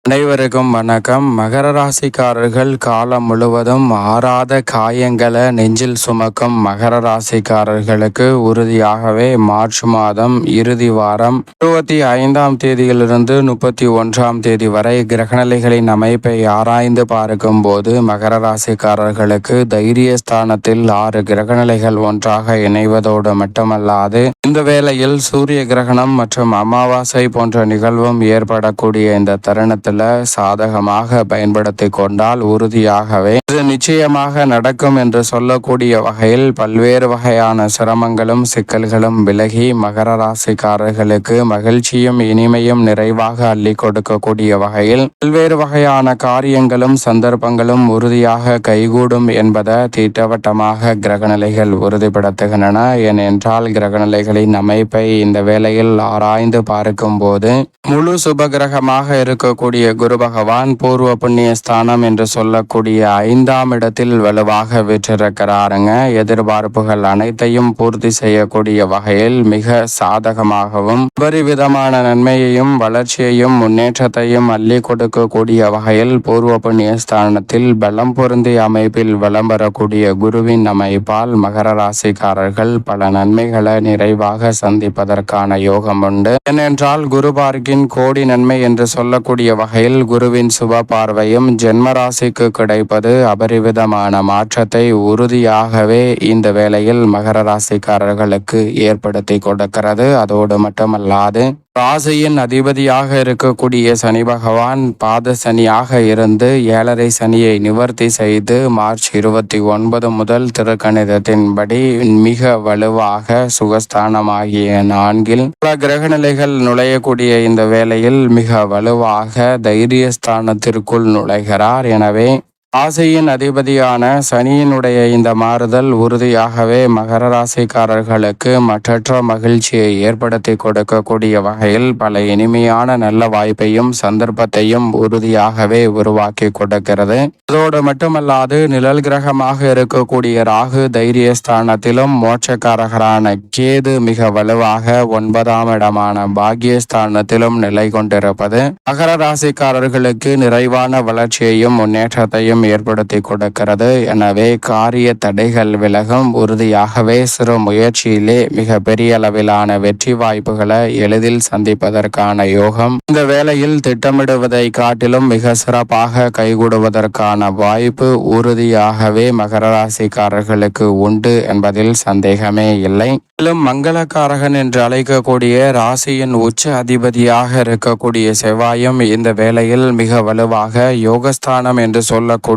அனைவருக்கும் வணக்கம். மகர ராசிக்காரர்கள் காலம் முழுவதும் ஆறாத காயங்களை நெஞ்சில் சுமக்கும் மகர ராசிக்காரர்களுக்கு உறுதியாகவே மார்ச் மாதம் இறுதி வாரம் 25ஆம் தேதியிலிருந்து 31ஆம் தேதி வரை கிரகநிலைகளின் அமைப்பை ஆராய்ந்து பார்க்கும் போது மகர ராசிக்காரர்களுக்கு தைரியஸ்தானத்தில் 6 கிரகநிலைகள் ஒன்றாக இணைவதோடு மட்டுமல்லாது இந்த வேளையில் சூரிய கிரகணம் மற்றும் அமாவாசை போன்ற நிகழ்வும் ஏற்படக்கூடிய இந்த தருணத்தில் சாதகமாக பயன்படுத்தி கொண்டால் உறுதியாகவே இது நிச்சயமாக நடக்கும் என்று சொல்லக்கூடிய வகையில் பல்வேறு வகையான சிரமங்களும் சிக்கல்களும் விலகி மகர ராசிக்காரர்களுக்கு மகிழ்ச்சியும் இனிமையும் நிறைவாக அள்ளி கொடுக்கக்கூடிய வகையில் பல்வேறு வகையான காரியங்களும் சந்தர்ப்பங்களும் உறுதியாக கைகூடும் என்பதை திட்டவட்டமாக கிரகநிலைகள் உறுதிப்படுத்துகின்றன. ஏனென்றால் கிரகநிலைகளின் அமைப்பை இந்த வேளையில் ஆராய்ந்து பார்க்கும் போது முழு சுபகிரகமாக இருக்கக்கூடிய குரு பகவான் பூர்வ புண்ணிய ஸ்தானம் என்று சொல்லக்கூடிய 5ஆம் இடத்தில் வலுவாக வீற்றிருக்கிறாருங்க. எதிர்பார்ப்புகள் அனைத்தையும் பூர்த்தி செய்யக்கூடிய வகையில் மிக சாதகமாகவும் பரிவிதமான நன்மையையும் வளர்ச்சியையும் முன்னேற்றத்தையும் அள்ளி கொடுக்கக்கூடிய வகையில் பூர்வ புண்ணிய ஸ்தானத்தில் பலம் பொருந்திய அமைப்பில் வலம் வரக்கூடிய குருவின் அமைப்பால் மகர ராசிக்காரர்கள் பல நன்மைகளை நிறைவாக சந்திப்பதற்கான யோகம் உண்டு. ஏனென்றால் குரு பார்க்கின் கோடி நன்மை என்று சொல்லக்கூடிய வகையில் குருவின் சுப பார்வையும் ஜென்மராசிக்கு கிடைப்பது அபரிவிதமான மாற்றத்தை உறுதியாகவே இந்த வேளையில் மகர ராசிக்காரர்களுக்கு ஏற்படுத்தி கொடுக்கிறது. அதோடு மட்டுமல்லாது ராசியின் அதிபதியாக இருக்கக்கூடிய சனி பகவான் பாத சனியாக இருந்து 7.5 சனியை நிவர்த்தி செய்து மார்ச் 29 முதல் திருக்கணிதத்தின்படி மிக வலுவாக சுகஸ்தானமாகிய 4 பல கிரகநிலைகள் நுழையக்கூடிய இந்த வேளையில் மிக வலுவாக தைரியஸ்தானத்திற்குள் நுழைகிறார். எனவே ராசியின் அதிபதியான சனியினுடைய இந்த மாறுதல் உறுதியாகவே மகர ராசிக்காரர்களுக்கு மற்றற்ற மகிழ்ச்சியை ஏற்படுத்தி கொடுக்கக்கூடிய வகையில் பல இனிமையான நல்ல வாய்ப்பையும் சந்தர்ப்பத்தையும் உறுதியாகவே உருவாக்கி கொடுக்கிறது. அதோடு மட்டுமல்லாது நிழல் கிரகமாக இருக்கக்கூடிய ராகு தைரியஸ்தானத்திலும் மோட்சக்காரகரான கேது மிக வலுவாக 9ஆம் இடமான பாக்கியஸ்தானத்திலும் நிலை கொண்டிருப்பது மகர ராசிக்காரர்களுக்கு நிறைவான வளர்ச்சியையும் முன்னேற்றத்தையும் ஏற்படுத்தி கொடுக்கிறது. எனவே காரிய தடைகள் விலகும். உறுதியாகவே சிறு முயற்சியிலே மிக பெரிய அளவிலான வெற்றி வாய்ப்புகளை எளிதில் சந்திப்பதற்கான யோகம் இந்த வேளையில் திட்டமிடுவதை காட்டிலும் மிக சிறப்பாக கைகூடுவதற்கான வாய்ப்பு உறுதியாகவே மகர ராசிக்காரர்களுக்கு உண்டு என்பதில் சந்தேகமே இல்லை. மேலும் மங்களக்காரகன் என்று அழைக்கக்கூடிய ராசியின் உச்ச அதிபதியாக இருக்கக்கூடிய செவ்வாயும் இந்த வேளையில் மிக வலுவாக யோகஸ்தானம் என்று சொல்லக்கூடிய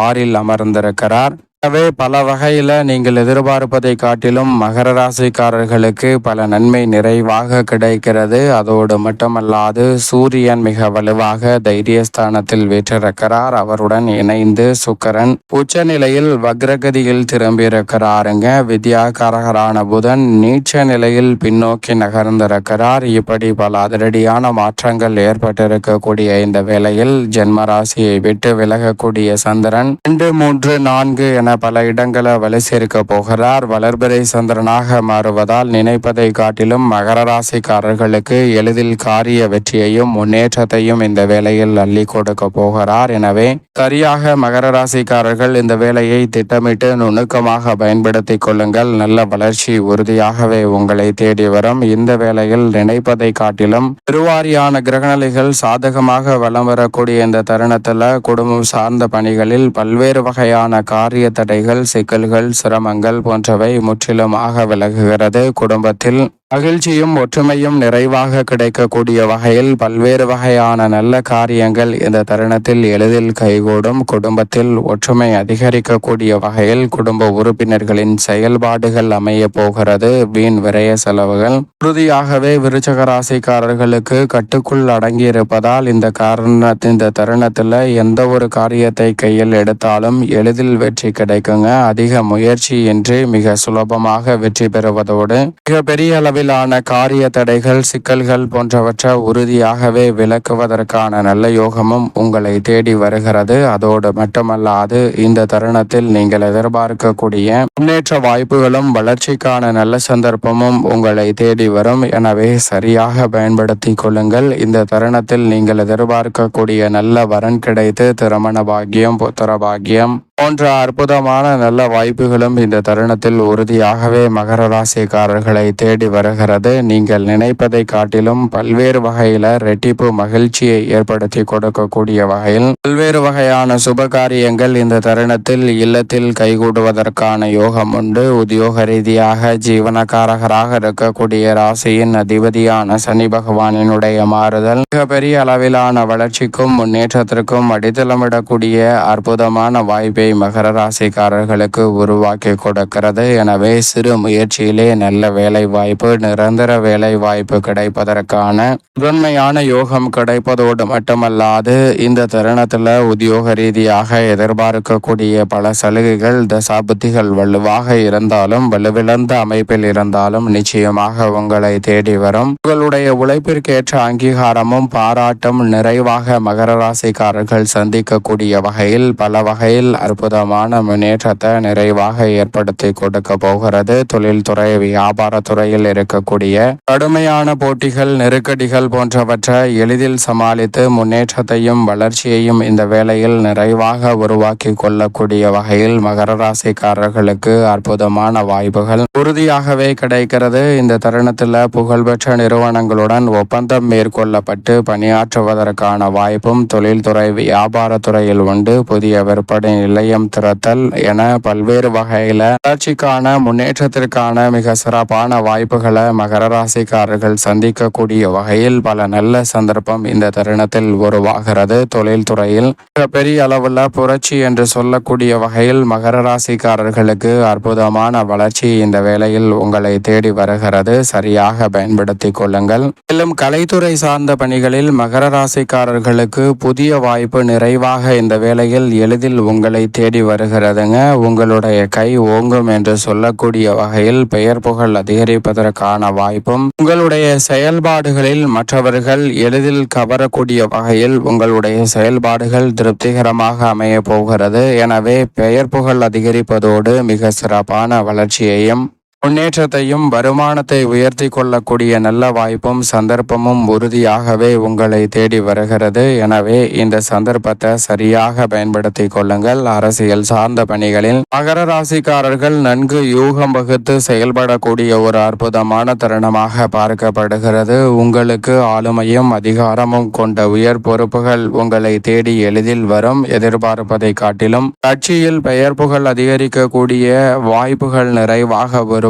6ல் அமர்ந்திருக்கிறார். எனவே பல வகையில் நீங்கள் எதிர்பார்ப்பதை காட்டிலும் மகர ராசிக்காரர்களுக்கு பல நன்மை நிறைவாக கிடைக்கிறது. அதோடு மட்டுமல்லாது சூரியன் மிக வலுவாக தைரியஸ்தானத்தில் வீற்றிருக்கிறார். அவருடன் இணைந்து சுக்கிரன் உச்சநிலையில் வக்ரகதியில் திரும்பியிருக்கிறாருங்க. வித்யாகாரகரான புதன் நீச்ச நிலையில் பின்னோக்கி நகர்ந்திருக்கிறார். இப்படி பல அதிரடியான மாற்றங்கள் ஏற்பட்டிருக்கக்கூடிய இந்த வேளையில் ஜென்மராசியை விட்டு விலகக்கூடிய சந்திரன் 2, 3, 4 என பல இடங்களை வலு சேர்க்க போகிறார். வளர்பிறை சந்திரனாக மாறுவதால் நினைப்பதை காட்டிலும் மகர ராசிக்காரர்களுக்கு எளிதில் காரிய வெற்றியையும் முன்னேற்றத்தையும் இந்த வேளையில் அள்ளி கொடுக்க போகிறார். எனவே சரியாக மகர ராசிக்காரர்கள் இந்த வேலையை திட்டமிட்டு நுணுக்கமாக பயன்படுத்தி கொள்ளுங்கள். நல்ல வளர்ச்சி உறுதியாகவே உங்களை தேடி வரும். இந்த வேளையில் நினைப்பதை காட்டிலும் பெருவாரியான கிரகநிலைகள் சாதகமாக வலம் வரக்கூடிய இந்த தருணத்தில் குடும்பம் சார்ந்த பணிகளில் பல்வேறு வகையான காரிய தடைகள் சிக்கல்கள் சிரமங்கள் போன்றவை முற்றிலுமாக விலகுகிறது. குடும்பத்தில் மகிழ்ச்சியும் ஒற்றுமையும் நிறைவாக கிடைக்கக்கூடிய வகையில் பல்வேறு வகையான நல்ல காரியங்கள் இந்த தருணத்தில் எளிதில் கைகூடும். குடும்பத்தில் ஒற்றுமை அதிகரிக்கக்கூடிய வகையில் குடும்ப உறுப்பினர்களின் செயல்பாடுகள் அமைய போகிறது. வீண் விரய செலவுகள் உறுதியாகவே விருச்சக ராசிக்காரர்களுக்கு கட்டுக்குள் அடங்கியிருப்பதால் இந்த தருணத்தில் எந்த ஒரு காரியத்தை கையில் எடுத்தாலும் எளிதில் வெற்றி கிடைக்குங்க. அதிக முயற்சி இன்றி மிக சுலபமாக வெற்றி பெறுவதோடு மிக பெரிய அளவில் அளவிலான காரிய தடைகள், சிக்கல்கள் போன்றவற்றை உறுதியாகவே விலக்குவதற்கான நல்ல யோகமும் உங்களை தேடி வருகிறது. அதோடு மட்டுமல்லாது இந்த தருணத்தில் நீங்கள் எதிர்பார்க்கக்கூடிய முன்னேற்ற வாய்ப்புகளும் வளர்ச்சிக்கான நல்ல சந்தர்ப்பமும் உங்களை தேடி வரும். எனவே சரியாக பயன்படுத்தி கொள்ளுங்கள். இந்த தருணத்தில் நீங்கள் எதிர்பார்க்கக்கூடிய நல்ல வரன் கிடைத்து திருமண பாக்கியம், புத்திர பாக்கியம் போன்ற அற்புதமான நல்ல வாய்ப்புகளும் இந்த தருணத்தில் உறுதியாகவே மகர ராசிக்காரர்களை தேடி வருகிறது. நீங்கள் நினைப்பதை காட்டிலும் பல்வேறு வகையில ரெட்டிப்பு மகிழ்ச்சியை ஏற்படுத்தி கொடுக்கக்கூடிய வகையில் பல்வேறு வகையான சுபகாரியங்கள் இந்த தருணத்தில் இல்லத்தில் கைகூடுவதற்கான யோகம் உண்டு. உத்தியோக ரீதியாக ஜீவனக்காரகராக இருக்கக்கூடிய ராசியின் அதிபதியான சனி பகவானினுடைய மாறுதல் மிகப்பெரிய அளவிலான வளர்ச்சிக்கும் முன்னேற்றத்திற்கும் அடித்தளமிடக்கூடிய அற்புதமான வாய்ப்பை மகர ராசிக்காரர்களுக்கு உருவாக்கி கொடுக்கிறது. எனவே சிறு முயற்சியிலே நல்ல வேலை வாய்ப்பு, நிரந்தர வேலை வாய்ப்பு கிடைப்பதற்கான முதன்மையான யோகம் கிடைப்பதோடு மட்டுமல்லாது இந்த தருணத்தில் உத்தியோக ரீதியாக எதிர்பார்க்கக்கூடிய பல சலுகைகள், தசாபுத்திகள் வலுவாக இருந்தாலும், வலுவிழந்த அமைப்பில் இருந்தாலும் நிச்சயமாக உங்களை தேடி வரும். உங்களுடைய உழைப்பிற்கேற்ற அங்கீகாரமும் பாராட்டும் நிறைவாக மகர ராசிக்காரர்கள் சந்திக்கக்கூடிய வகையில் பல வகையில் அற்புதமான முன்னேற்றத்தை நிறைவாக ஏற்படுத்தி கொடுக்க போகிறது. தொழில்துறை, வியாபாரத்துறையில் இருக்கக்கூடிய கடுமையான போட்டிகள், நெருக்கடிகள் போன்றவற்றை எளிதில் சமாளித்து முன்னேற்றத்தையும் வளர்ச்சியையும் இந்த வேளையில் நிறைவாக உருவாக்கி கொள்ளக்கூடிய வகையில் மகர ராசிக்காரர்களுக்கு அற்புதமான வாய்ப்புகள் உறுதியாகவே கிடைக்கிறது. இந்த தருணத்தில் புகழ்பெற்ற நிறுவனங்களுடன் ஒப்பந்தம் மேற்கொள்ளப்பட்டு பணியாற்றுவதற்கான வாய்ப்பும் தொழில்துறை, வியாபாரத்துறையில் உண்டு. புதிய விற்பனை நிலையம் திறத்தல் என பல்வேறு வகையில வளர்ச்சிக்கான முன்னேற்றத்திற்கான மிக சிறப்பான வாய்ப்புகளை மகர ராசிக்காரர்கள் சந்திக்கக்கூடிய வகையில் பல நல்ல சந்தர்ப்பம் இந்த தருணத்தில் உருவாகிறது. தொழில்துறையில் பெரிய அளவுல புரட்சி என்று சொல்லக்கூடிய வகையில் மகர ராசிக்காரர்களுக்கு அற்புதமான வளர்ச்சி இந்த வேளையில் உங்களை தேடி வருகிறது. சரியாக பயன்படுத்தி கொள்ளுங்கள். மேலும் கலைத்துறை சார்ந்த பணிகளில் மகர ராசிக்காரர்களுக்கு புதிய வாய்ப்பு நிறைவாக இந்த வேளையில் எளிதில் உங்களை தேடி வருகிறதுங்க. உங்களுடைய கை ஓங்கும் என்று சொல்லக்கூடிய வகையில் பெயர் புகழ் அதிகரிப்பதற்கான வாய்ப்பும், உங்களுடைய செயல்பாடுகளில் மற்றவர்கள் எளிதில் கவரக்கூடிய வகையில் உங்களுடைய செயல்பாடுகள் திருப்திகரமாக அமைய போகிறது. எனவே பெயர் புகழ் அதிகரிப்பதோடு மிக சிறப்பான வளர்ச்சியையும் முன்னேற்றத்தையும் வருமானத்தை உயர்த்தி கொள்ளக்கூடிய நல்ல வாய்ப்பும் சந்தர்ப்பமும் உறுதியாகவே உங்களை தேடி வருகிறது. எனவே இந்த சந்தர்ப்பத்தை சரியாக பயன்படுத்தி கொள்ளுங்கள். அரசியல் சார்ந்த பணிகளில் மகர ராசிக்காரர்கள் நன்கு யூகம் வகுத்து செயல்படக்கூடிய ஒரு அற்புதமான தருணமாக பார்க்கப்படுகிறது. உங்களுக்கு ஆளுமையும் அதிகாரமும் கொண்ட உயர் பொறுப்புகள் உங்களை தேடி எளிதில் வரும். எதிர்பார்ப்பதை காட்டிலும் கட்சியில் பெயர் புகழ் அதிகரிக்கக்கூடிய வாய்ப்புகள் நிறைவாக வரும்.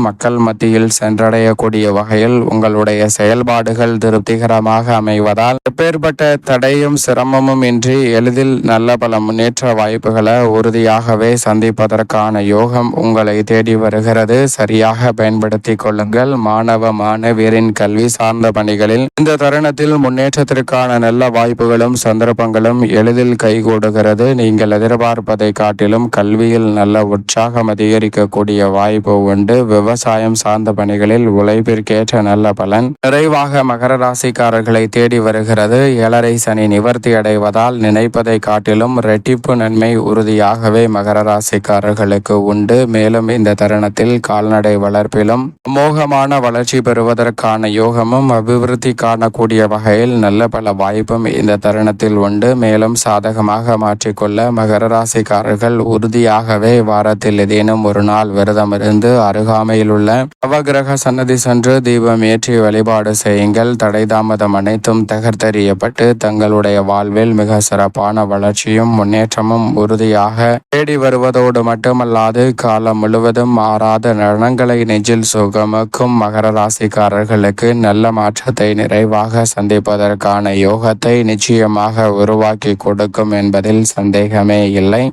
மக்கள் மத்தியில் சென்றடையக்கூடிய வகையில் உங்களுடைய செயல்பாடுகள் திருப்திகரமாக அமைவதால் எப்பேற்பட்ட தடையும் சிரமமும் இன்றி எளிதில் நல்ல பல முன்னேற்ற வாய்ப்புகளை உறுதியாகவே சந்திப்பதற்கான யோகம் உங்களை தேடி வருகிறது. சரியாக பயன்படுத்தி கொள்ளுங்கள். மாணவ மாணவியரின் கல்வி சார்ந்த பணிகளில் இந்த தருணத்தில் முன்னேற்றத்திற்கான நல்ல வாய்ப்புகளும் சந்தர்ப்பங்களும் எளிதில் கைகூடுகிறது. நீங்கள் எதிர்பார்ப்பதை காட்டிலும் கல்வியில் நல்ல உற்சாகம் அதிகரிக்கக்கூடிய வாய்ப்பு உண்டு. விவசாயம் சார்ந்த பணிகளில் உழைப்பிற்கேற்ற நல்ல பலன் நிறைவாக மகர ராசிக்காரர்களை தேடி வருகிறது. 7.5 சனி நிவர்த்தி அடைவதால் நினைப்பதை காட்டிலும் ரெட்டிப்பு நன்மை உறுதியாகவே மகர ராசிக்காரர்களுக்கு உண்டு. மேலும் இந்த தருணத்தில் கால்நடை வளர்ப்பிலும் அமோகமான வளர்ச்சி பெறுவதற்கான யோகமும் அபிவிருத்தி காணக்கூடிய வகையில் நல்ல பல வாய்ப்பும் இந்த தருணத்தில் உண்டு. மேலும் சாதகமாக மாற்றிக்கொள்ள மகர ராசிக்காரர்கள் உறுதியாகவே வாரத்தில் ஏதேனும் ஒரு நாள் விரதம் இருந்து அருகாமையில் உள்ள நவகிரக சன்னதி சென்று தீபம் ஏற்றி வழிபாடு செய்யுங்கள். தடை தாமதம் அனைத்தும் தகர்த்தெறியப்பட்டு தங்களுடைய வாழ்வில் மிக சிறப்பான வளர்ச்சியும் முன்னேற்றமும் உறுதியாக தேடி வருவதோடு மட்டுமல்லாது காலம் முழுவதும் மாறாத நலன்களை நெஞ்சில் சுகமக்கும் மகர ராசிக்காரர்களுக்கு நல்ல மாற்றத்தை நிறைவாக சந்திப்பதற்கான யோகத்தை நிச்சயமாக உருவாக்கி கொடுக்கும் என்பதில் சந்தேகமே இல்லை.